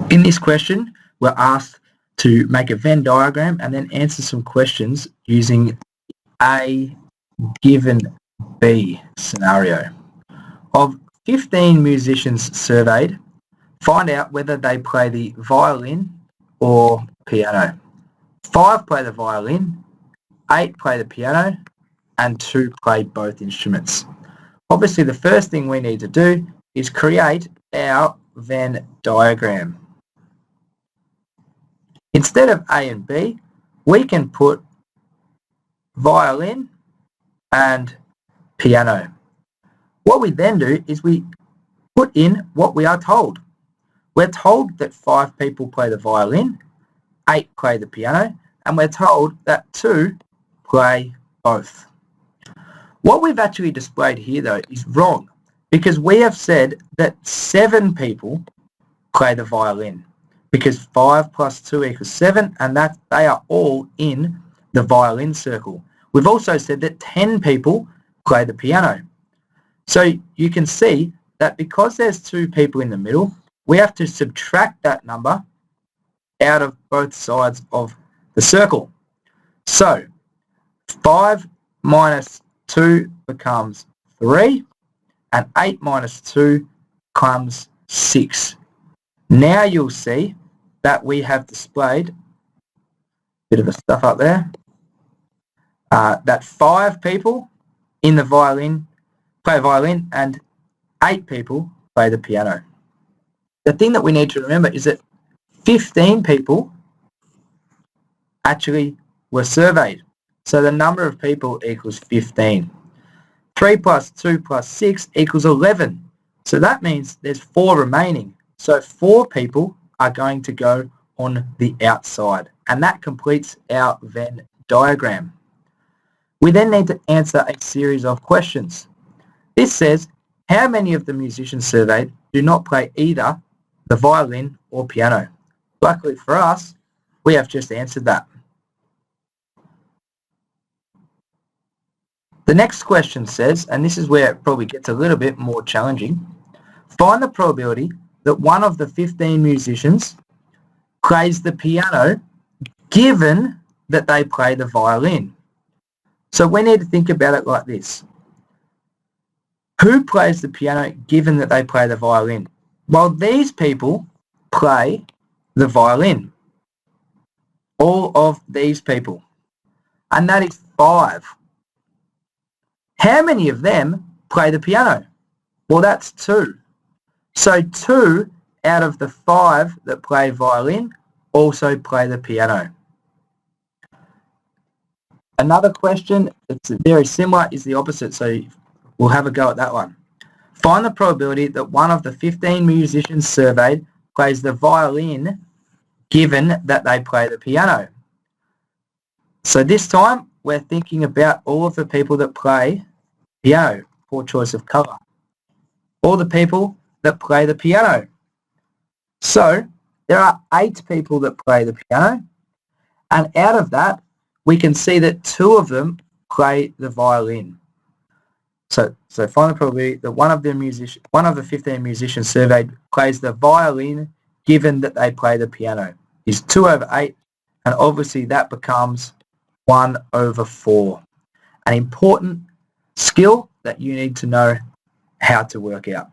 In this question, we're asked to make a Venn diagram and then answer some questions using A given B scenario. Of 15 musicians surveyed, find out whether they play the violin or piano. 5 play the violin, 8 play the piano, and 2 play both instruments. Obviously, the first thing we need to do is create our Venn diagram. Instead of A and B, we can put violin and piano. What we then do is we put in what we are told. We're told that 5 people play the violin, 8 play the piano, and we're told that 2 play both. What we've actually displayed here though is wrong, because we have said that 7 people play the violin, because 5 plus 2 equals 7, and that they are all in the violin circle. We've also said that 10 people play the piano. So you can see that because there's 2 people in the middle, we have to subtract that number out of both sides of the circle. So 5 minus 2 becomes 3, and 8 minus 2 becomes 6. Now you'll see that we have displayed a bit of a stuff up there, that 5 people in the violin play violin and 8 people play the piano. The thing that we need to remember is that 15 people actually were surveyed. So the number of people equals 15. 3 plus 2 plus 6 equals 11. So that means there's 4 remaining. So 4 people are going to go on the outside. And that completes our Venn diagram. We then need to answer a series of questions. This says, how many of the musicians surveyed do not play either the violin or piano? Luckily for us, we have just answered that. The next question says, and this is where it probably gets a little bit more challenging, find the probability that one of the 15 musicians plays the piano given that they play the violin. So we need to think about it like this. Who plays the piano given that they play the violin? Well, these people play the violin. All of these people. And that is 5. How many of them play the piano? Well, that's 2. So 2 out of the 5 that play violin also play the piano. Another question that's very similar is the opposite, so we'll have a go at that one. Find the probability that one of the 15 musicians surveyed plays the violin given that they play the piano. So this time we're thinking about all of the people that play piano. Poor choice of colour. All the people that play the piano. So there are 8 people that play the piano, and out of that we can see that 2 of them play the violin. So find the probability that one of the 15 musicians surveyed plays the violin given that they play the piano. Is 2 over 8, and obviously that becomes 1 over 4. An important skill that you need to know how to work out.